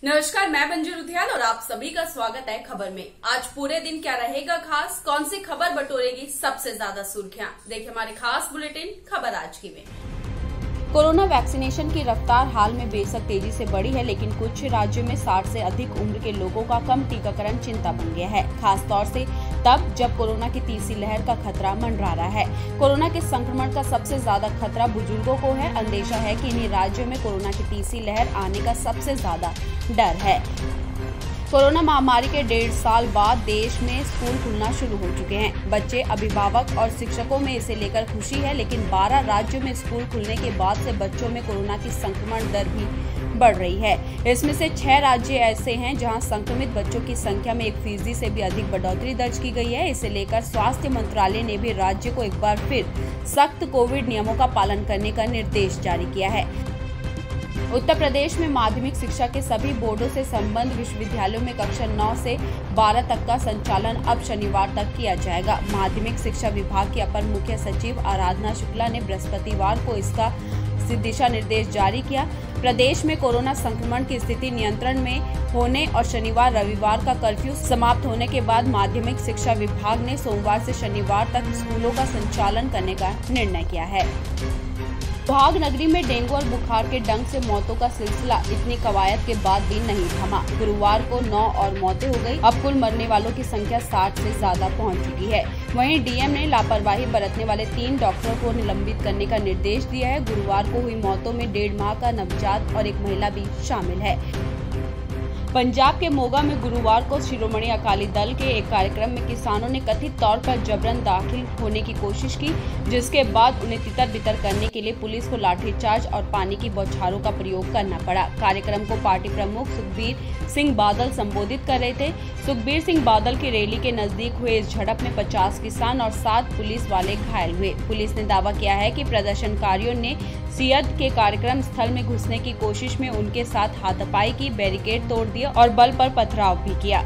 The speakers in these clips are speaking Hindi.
नमस्कार, मैं मंजू रुधियाल और आप सभी का स्वागत है खबर में। आज पूरे दिन क्या रहेगा खास, कौन सी खबर बटोरेगी सबसे ज्यादा सुर्खियां, देखिए हमारे खास बुलेटिन खबर आज की में। कोरोना वैक्सीनेशन की रफ्तार हाल में बेशक तेजी से बढ़ी है, लेकिन कुछ राज्यों में 60 से अधिक उम्र के लोगों का कम टीकाकरण चिंता बन गया है, खास तौर से तब जब कोरोना की तीसरी लहर का खतरा मंडरा रहा है। कोरोना के संक्रमण का सबसे ज्यादा खतरा बुजुर्गों को है। अंदेशा है कि इन्हीं राज्यों में कोरोना की तीसरी लहर आने का सबसे ज्यादा डर है। कोरोना महामारी के 1.5 साल बाद देश में स्कूल खुलना शुरू हो चुके हैं। बच्चे, अभिभावक और शिक्षकों में इसे लेकर खुशी है, लेकिन 12 राज्यों में स्कूल खुलने के बाद से बच्चों में कोरोना की संक्रमण दर भी बढ़ रही है। इसमें से 6 राज्य ऐसे हैं जहां संक्रमित बच्चों की संख्या में 1% से भी अधिक बढ़ोतरी दर्ज की गई है। इसे लेकर स्वास्थ्य मंत्रालय ने भी राज्य को एक बार फिर सख्त कोविड नियमों का पालन करने का निर्देश जारी किया है। उत्तर प्रदेश में माध्यमिक शिक्षा के सभी बोर्डों से संबद्ध विश्वविद्यालयों में कक्षा 9 से 12 तक का संचालन अब शनिवार तक किया जाएगा। माध्यमिक शिक्षा विभाग की अपर मुख्य सचिव आराधना शुक्ला ने बृहस्पतिवार को इसका दिशा निर्देश जारी किया। प्रदेश में कोरोना संक्रमण की स्थिति नियंत्रण में होने और शनिवार रविवार का कर्फ्यू समाप्त होने के बाद माध्यमिक शिक्षा विभाग ने सोमवार से शनिवार तक स्कूलों का संचालन करने का निर्णय किया है। सुहाग नगरी में डेंगू और बुखार के डंक से मौतों का सिलसिला इतनी कवायद के बाद भी नहीं थमा। गुरुवार को 9 और मौतें हो गई। अब कुल मरने वालों की संख्या 60 से ज्यादा पहुंच चुकी है। वहीं डीएम ने लापरवाही बरतने वाले 3 डॉक्टरों को निलंबित करने का निर्देश दिया है। गुरुवार को हुई मौतों में 1.5 माह का नवजात और एक महिला भी शामिल है। पंजाब के मोगा में गुरुवार को शिरोमणि अकाली दल के एक कार्यक्रम में किसानों ने कथित तौर पर जबरन दाखिल होने की कोशिश की, जिसके बाद उन्हें तितर-बितर करने के लिए पुलिस को लाठीचार्ज और पानी की बौछारों का प्रयोग करना पड़ा। कार्यक्रम को पार्टी प्रमुख सुखबीर सिंह बादल संबोधित कर रहे थे। सुखबीर सिंह बादल की रैली के नजदीक हुए इस झड़प में 50 किसान और 7 पुलिस वाले घायल हुए। पुलिस ने दावा किया है कि प्रदर्शनकारियों ने सियद के कार्यक्रम स्थल में घुसने की कोशिश में उनके साथ हाथापाई की, बैरिकेड तोड़ दिया और बल पर पथराव भी किया।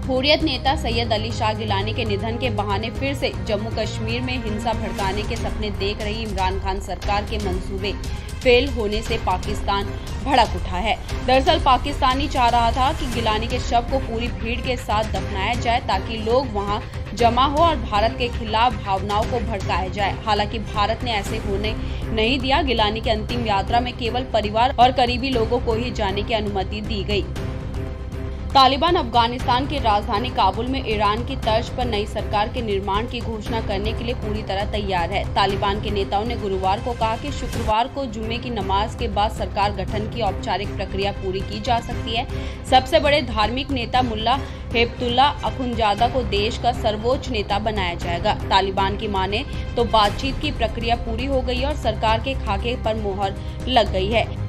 हुर्रियत नेता सैयद अली शाह गिलानी के निधन के बहाने फिर से जम्मू कश्मीर में हिंसा भड़काने के सपने देख रही इमरान खान सरकार के मंसूबे फेल होने से पाकिस्तान भड़क उठा है। दरअसल पाकिस्तानी चाह रहा था कि गिलानी के शव को पूरी भीड़ के साथ दफनाया जाए ताकि लोग वहां जमा हो और भारत के खिलाफ भावनाओं को भड़काया जाए। हालांकि भारत ने ऐसे होने नहीं दिया। गिलानी की अंतिम यात्रा में केवल परिवार और करीबी लोगों को ही जाने की अनुमति दी गई। तालिबान अफगानिस्तान की राजधानी काबुल में ईरान की तर्ज पर नई सरकार के निर्माण की घोषणा करने के लिए पूरी तरह तैयार है। तालिबान के नेताओं ने गुरुवार को कहा कि शुक्रवार को जुमे की नमाज के बाद सरकार गठन की औपचारिक प्रक्रिया पूरी की जा सकती है। सबसे बड़े धार्मिक नेता मुल्ला हेबतुल्लाह अखुंजादा को देश का सर्वोच्च नेता बनाया जाएगा। तालिबान की माने तो बातचीत की प्रक्रिया पूरी हो गई और सरकार के खाके पर मोहर लग गई है।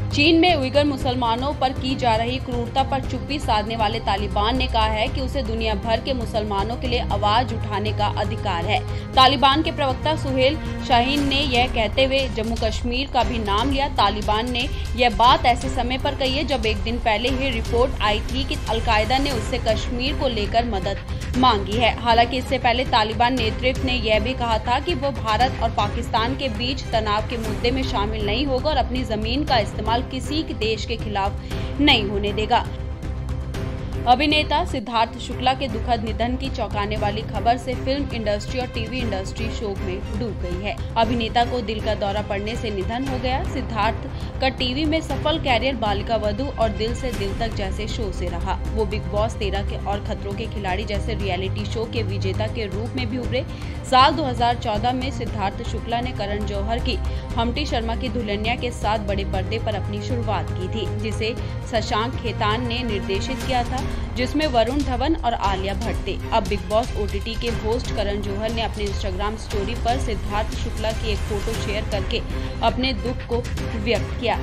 चीन में उइगर मुसलमानों पर की जा रही क्रूरता पर चुप्पी साधने वाले तालिबान ने कहा है कि उसे दुनिया भर के मुसलमानों के लिए आवाज उठाने का अधिकार है। तालिबान के प्रवक्ता सुहेल शाहीन ने यह कहते हुए जम्मू कश्मीर का भी नाम लिया। तालिबान ने यह बात ऐसे समय पर कही है जब एक दिन पहले ही रिपोर्ट आई थी कि अलकायदा ने उससे कश्मीर को लेकर मदद मांगी है। हालांकि इससे पहले तालिबान नेतृत्व ने यह भी कहा था कि वो भारत और पाकिस्तान के बीच तनाव के मुद्दे में शामिल नहीं होगा और अपनी जमीन का इस्तेमाल किसी देश के खिलाफ नहीं होने देगा। अभिनेता सिद्धार्थ शुक्ला के दुखद निधन की चौंकाने वाली खबर से फिल्म इंडस्ट्री और टीवी इंडस्ट्री शोक में डूब गई है। अभिनेता को दिल का दौरा पड़ने से निधन हो गया। सिद्धार्थ का टीवी में सफल कैरियर बालिका वधू और दिल से दिल तक जैसे शो से रहा। वो बिग बॉस 13 के और खतरों के खिलाड़ी जैसे रियलिटी शो के विजेता के रूप में भी उभरे। साल 2014 में सिद्धार्थ शुक्ला ने करण जौहर की हम्टी शर्मा की दुल्हनिया के साथ बड़े पर्दे पर अपनी शुरुआत की थी, जिसे शशांक खेतान ने निर्देशित किया था, जिसमें वरुण धवन और आलिया भट्ट थे। अब बिग बॉस ओटीटी के होस्ट करण जौहर ने अपने इंस्टाग्राम स्टोरी पर सिद्धार्थ शुक्ला की एक फोटो शेयर करके अपने दुख को व्यक्त किया।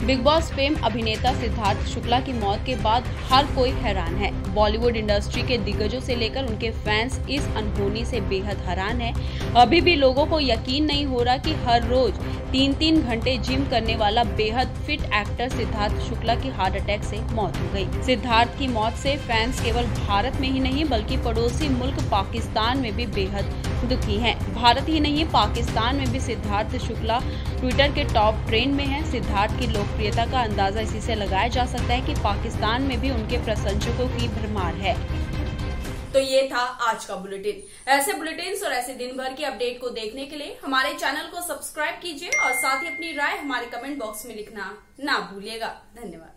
बिग बॉस फेम अभिनेता सिद्धार्थ शुक्ला की मौत के बाद हर कोई हैरान है। बॉलीवुड इंडस्ट्री के दिग्गजों से लेकर उनके फैंस इस अनहोनी से बेहद हैरान हैं। अभी भी लोगों को यकीन नहीं हो रहा कि हर रोज 3-3 घंटे जिम करने वाला बेहद फिट एक्टर सिद्धार्थ शुक्ला की हार्ट अटैक से मौत हो गई। सिद्धार्थ की मौत से फैंस केवल भारत में ही नहीं बल्कि पड़ोसी मुल्क पाकिस्तान में भी बेहद दुखी हैं। भारत ही नहीं पाकिस्तान में भी सिद्धार्थ शुक्ला ट्विटर के टॉप ट्रेंड में हैं। सिद्धार्थ की लोक लोकप्रियता का अंदाजा इसी से लगाया जा सकता है कि पाकिस्तान में भी उनके प्रशंसकों की भरमार है। तो ये था आज का बुलेटिन। ऐसे बुलेटिन और ऐसे दिन भर की अपडेट को देखने के लिए हमारे चैनल को सब्सक्राइब कीजिए और साथ ही अपनी राय हमारे कमेंट बॉक्स में लिखना ना भूलिएगा। धन्यवाद।